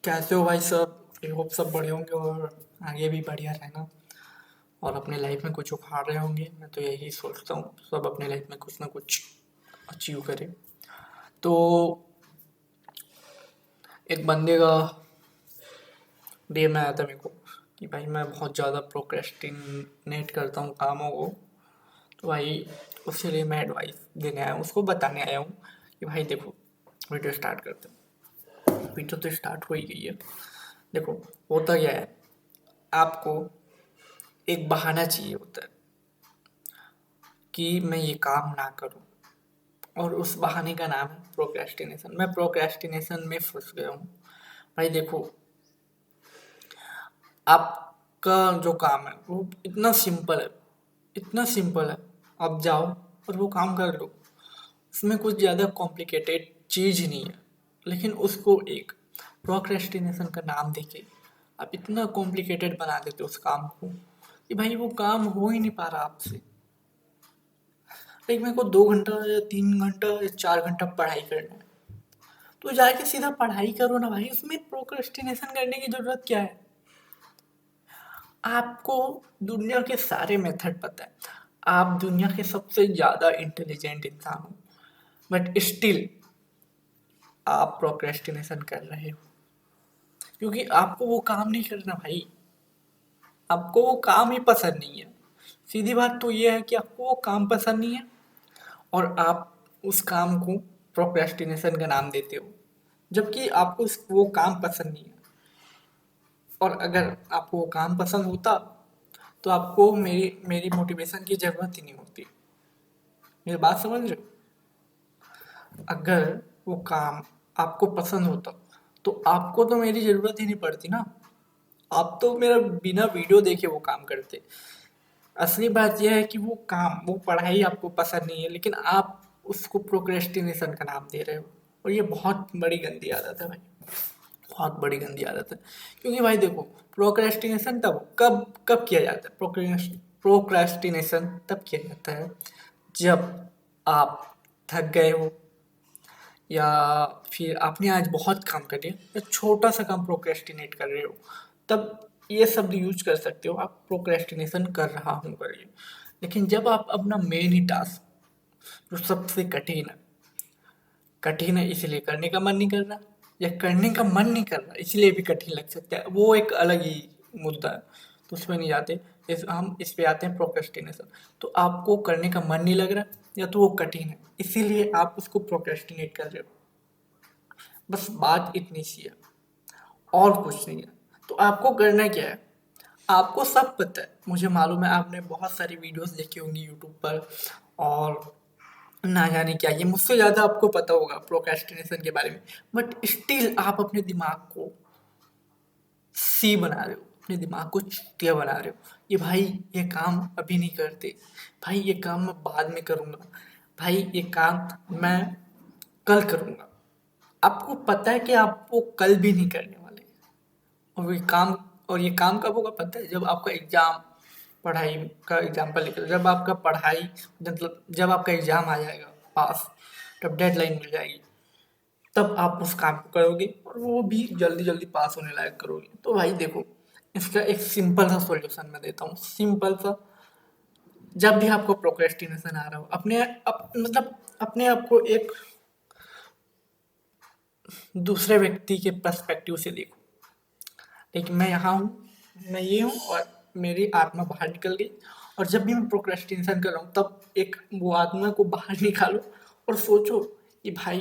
कैसे हो भाई सब? आई होप सब बढ़िया होंगे और आगे भी बढ़िया रहना और अपने लाइफ में कुछ उखाड़ रहे होंगे। मैं तो यही सोचता हूँ सब अपने लाइफ में कुछ ना कुछ अचीव करें। तो एक बंदे का DM आया था मेरे को कि भाई मैं बहुत ज़्यादा प्रोक्रेस्टिनेट करता हूँ कामों को। तो भाई उसके लिए मैं एडवाइस देने आया हूँ, उसको बताने आया हूँ कि भाई देखो, वीडियो स्टार्ट करते हैं। वीडियो तो स्टार्ट हो ही गई है। देखो, होता क्या है, आपको एक बहाना चाहिए होता है कि मैं ये काम ना करूं, और उस बहाने का नाम है प्रोक्रेस्टिनेशन। मैं प्रोक्रेस्टिनेशन में फंस गया हूँ। भाई देखो, आपका जो काम है वो इतना सिंपल है, इतना सिंपल है। आप जाओ और वो काम कर लो, उसमें कुछ ज़्यादा कॉम्प्लिकेटेड चीज़ नहीं है। लेकिन उसको एक प्रोक्रेस्टिनेशन का नाम देके आप इतना कॉम्प्लिकेटेड बना देते हो उस काम को कि भाई वो काम हो ही नहीं पा रहा आपसे। लाइक मेरे को 2 घंटा या 3 घंटा या 4 घंटा पढ़ाई करना है, तो जाके सीधा पढ़ाई करो ना भाई। उसमें प्रोक्रेस्टिनेशन करने की जरूरत क्या है? आपको दुनिया के सारे मेथड पता है, आप दुनिया के सबसे ज्यादा इंटेलिजेंट इंसान हो, बट स्टिल आप प्रोक्रेस्टिनेशन कर रहे हो क्योंकि आपको वो काम नहीं करना भाई। आपको वो काम ही पसंद नहीं है। सीधी बात तो ये है कि आपको वो काम पसंद नहीं है और आप उस काम को प्रोक्रेस्टिनेशन का नाम देते हो, जबकि आपको वो काम पसंद नहीं है। और अगर आपको वो काम पसंद होता तो आपको मेरी मेरी मोटिवेशन की ज़रूरत ही नहीं होती। मेरी बात समझ रहे हो? अगर वो काम आपको पसंद होता तो आपको तो मेरी ज़रूरत ही नहीं पड़ती ना। आप तो मेरा बिना वीडियो देखे वो काम करते। असली बात यह है कि वो काम, वो पढ़ाई आपको पसंद नहीं है, लेकिन आप उसको प्रोक्रेस्टिनेशन का नाम दे रहे हो। और ये बहुत बड़ी गंदी आदत है भाई, बहुत बड़ी गंदी आदत है। क्योंकि भाई देखो, प्रोक्रेस्टिनेशन तब कब कब किया जाता है? प्रोक्रेस्टिनेशन तब किया जाता है जब आप थक गए हो, या फिर आपने आज बहुत काम कर लिया, या छोटा सा काम प्रोक्रेस्टिनेट कर रहे हो, तब ये शब्द यूज कर सकते हो, आप प्रोक्रेस्टिनेशन कर रहा हूँ करिए। लेकिन जब आप अपना मेन ही टास्क, जो सबसे कठिन है इसलिए करने का मन नहीं कर रहा, या करने का मन नहीं कर रहा इसलिए भी कठिन लग सकता है, वो एक अलग ही मुद्दा है। तो उसमें नहीं जाते। हम इस पे आते हैं प्रोक्रेस्टिनेशन। तो आपको करने का मन नहीं लग रहा, या तो वो कठिन है इसीलिए आप उसको प्रोक्रेस्टिनेट कर रहे हो। बस बात इतनी सी है, और कुछ नहीं है। तो आपको करना क्या है? आपको सब पता है, मुझे मालूम है, आपने बहुत सारी वीडियोस देखी होंगी यूट्यूब पर, और ना जाने क्या, ये मुझसे ज़्यादा आपको पता होगा प्रोक्रेस्टिनेशन के बारे में। बट स्टिल आप अपने दिमाग को सी बना रहे हो, अपने दिमाग को चूतिया बना रहे हो कि भाई ये काम अभी नहीं करते, भाई ये काम मैं बाद में करूँगा, भाई ये काम मैं कल करूँगा। आपको पता है कि आप वो कल भी नहीं करने वाले। और ये काम, और ये काम कब होगा पता है? जब आपका एग्ज़ाम, पढ़ाई का एग्जाम्पल लेकर, जब आपका पढ़ाई, मतलब जब आपका एग्ज़ाम आ जाएगा पास, तब डेडलाइन मिल जाएगी, तब आप उस काम को करोगे और वो भी जल्दी जल्दी पास होने लायक करोगे। तो भाई देखो, इसका एक सिंपल सा सॉल्यूशन मैं देता हूँ, सिंपल सा। जब भी आपको प्रोक्रेस्टिनेशन आ रहा हो, मतलब अपने आप को एक दूसरे व्यक्ति के पर्सपेक्टिव से देखो। लेकिन मैं यहाँ हूँ, मैं ये हूँ, और मेरी आत्मा बाहर निकल गई। और जब भी मैं प्रोक्रेस्टिनेशन कर रहा हूँ, तब एक वो आत्मा को बाहर निकालो और सोचो कि भाई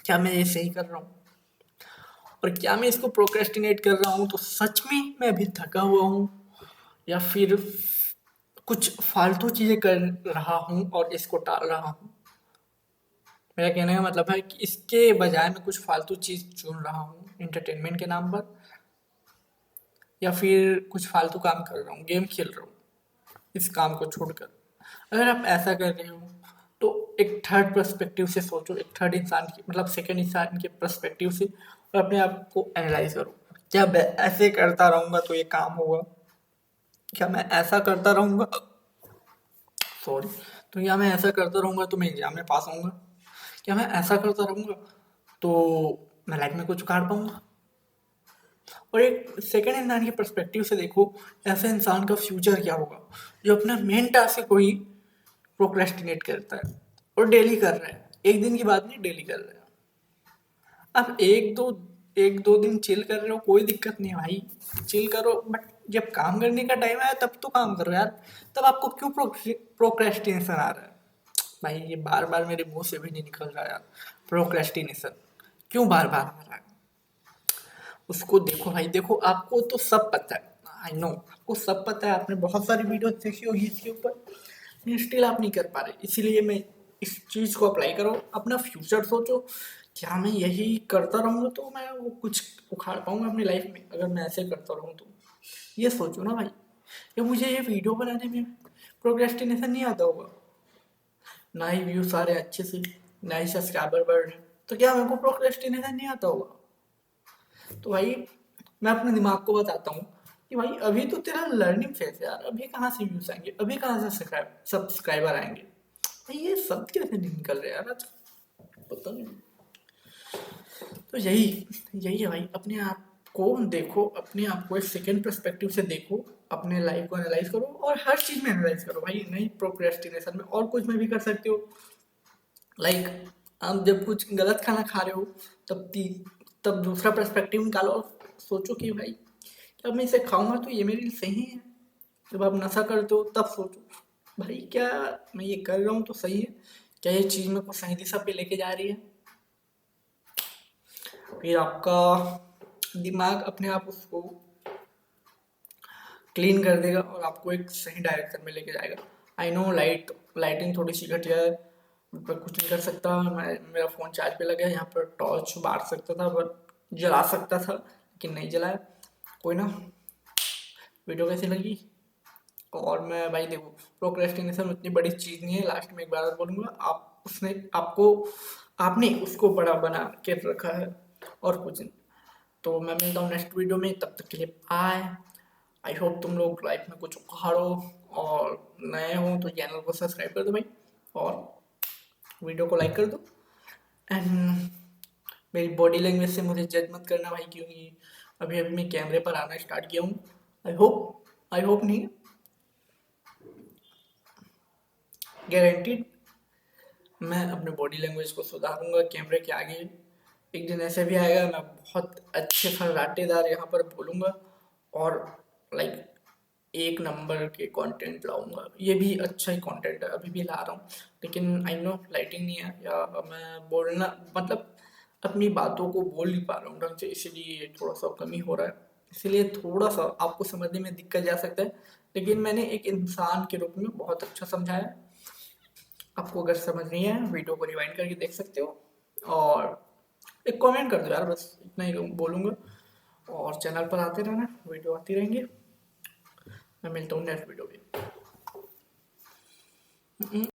क्या मैं ये सही कर रहा हूँ, और क्या मैं इसको प्रोक्रेस्टिनेट कर रहा हूँ तो सच में मैं अभी थका हुआ हूँ, या फिर कुछ फालतू चीज़ें कर रहा हूँ और इसको टाल रहा हूँ। मेरा कहने का मतलब है कि इसके बजाय मैं कुछ फालतू चीज़ चुन रहा हूँ इंटरटेनमेंट के नाम पर, या फिर कुछ फालतू काम कर रहा हूँ, गेम खेल रहा हूँ इस काम को छोड़कर। अगर आप ऐसा कर रहे हो तो एक थर्ड पर्सपेक्टिव से सोचो, एक थर्ड इंसान की, मतलब सेकंड इंसान के पर्सपेक्टिव से, और अपने आप को एनालाइज करो। क्या मैं ऐसे करता रहूँगा तो ये काम होगा? क्या मैं ऐसा करता रहूँगा, सॉरी, तो क्या मैं ऐसा करता रहूँगा तो मैं एग्जाम में पास होऊंगा? क्या मैं ऐसा करता रहूँगा तो मैं लाइफ में कुछ उखाड़ पाऊंगा? और एक सेकंड इंसान के पर्सपेक्टिव से देखो, ऐसे इंसान का फ्यूचर क्या होगा जो अपना मेन टास्क को ही प्रोक्रेस्टिनेट करता है और डेली कर रहा है, एक दिन की बात नहीं, डेली कर रहा है। अब एक दो दिन चिल कर रहे हो, कोई दिक्कत नहीं है भाई, चिल करो, बट जब काम करने का टाइम आया तब तो काम करो यार। तब आपको क्यों प्रोक्रेस्टिनेशन आ रहा है भाई? ये बार बार मेरे मुंह से भी नहीं निकल रहा यार, प्रोक्रेस्टिनेशन क्यों बार बार आ रहा है? उसको देखो भाई, देखो आपको तो सब पता है, आई नो आपको सब पता है, आपने बहुत सारी वीडियो देखी होगी इसके ऊपर, लेकिन स्टिल आप नहीं कर पा रहे। इसीलिए मैं इस चीज़ को अप्लाई करो, अपना फ्यूचर सोचो। क्या मैं यही करता रहूँगा तो मैं वो कुछ उखाड़ पाऊंगा अपनी लाइफ में? अगर मैं ऐसे करता रहूँ तो ये सोचो ना भाई। ये मुझे ये वीडियो बनाने में प्रोक्रेस्टिनेशन नहीं आता होगा, ना ही व्यूज आ रहे अच्छे से, ना ही सब्सक्राइबर बढ़ रहे, तो क्या मेरे को प्रोक्रेस्टिनेशन नहीं आता होगा? तो भाई मैं अपने दिमाग को बताता हूँ कि भाई अभी तो तेरा लर्निंग फेज है यार, अभी कहाँ से व्यूज आएंगे, अभी कहाँ से सब्सक्राइबर आएंगे भाई? ये सब कैसे नहीं निकल रहे यार आज, पता नहीं। तो यही यही है भाई, अपने आप को देखो, अपने आप को एक सेकेंड पर्सपेक्टिव से देखो, अपने लाइफ को एनालाइज करो और हर चीज में एनालाइज करो भाई, नहीं प्रोक्रेस्टिनेशन में, और कुछ में भी कर सकते हो। लाइक आप जब कुछ गलत खाना खा रहे हो, तब दूसरा पर्सपेक्टिव निकालो और सोचो कि भाई जब मैं इसे खाऊंगा तो ये मेरे लिए सही है। जब आप नशा करते हो तब सोचो भाई, क्या मैं ये कर रहा हूँ तो सही है? क्या ये चीज़ मेरे को सही दिशा पे लेके जा रही है? फिर आपका दिमाग अपने आप उसको क्लीन कर देगा और आपको एक सही डायरेक्शन में लेके जाएगा। आई नो लाइटिंग थोड़ी सी घटिया है, पर कुछ नहीं कर सकता मैं, मेरा फ़ोन चार्ज पे लगा है, यहाँ पर टॉर्च बार सकता था पर जला सकता था लेकिन नहीं जलाया। कोई ना, वीडियो कैसी लगी? और मैं भाई देखो, प्रोक्रेस्टिनेशन उतनी बड़ी चीज़ नहीं है, लास्ट में एक बार और बोलूँगा, आप उसने आपको आपने उसको बड़ा बना के रखा है और कुछ नहीं। तो मैं मिलता हूँ नेक्स्ट वीडियो में, तब तक के लिए बाय। आई होप तुम लोग लाइफ में कुछ उखाड़ो, और नए हो तो चैनल को सब्सक्राइब कर दो भाई, और वीडियो को लाइक कर दो। एंड मेरी बॉडी लैंग्वेज से मुझे जज मत करना भाई, क्योंकि अभी अभी मैं कैमरे पर आना स्टार्ट किया हूँ। आई होप नहीं, गारंटीड मैं अपने बॉडी लैंग्वेज को सुधारूंगा कैमरे के आगे। एक दिन ऐसे भी आएगा मैं बहुत अच्छे फर्राटेदार यहाँ पर बोलूँगा, और लाइक एक नंबर के कंटेंट लाऊंगा। ये भी अच्छा ही कंटेंट है, अभी भी ला रहा हूँ, लेकिन आई नो लाइटिंग नहीं है, या मैं बोलना मतलब अपनी बातों को बोल नहीं पा रहा हूँ ढंग से, इसीलिए थोड़ा सा कमी हो रहा है, इसीलिए थोड़ा सा आपको समझने में दिक्कत जा सकता है, लेकिन मैंने एक इंसान के रूप में बहुत अच्छा समझाया है। आपको अगर समझ नहीं है, वीडियो को रिवाइंड करके देख सकते हो, और एक कमेंट कर दो यार, बस इतना ही बोलूँगा। और चैनल पर आते रहना, वीडियो आती रहेंगे। मैं मिलता हूँ नेक्स्ट वीडियो में।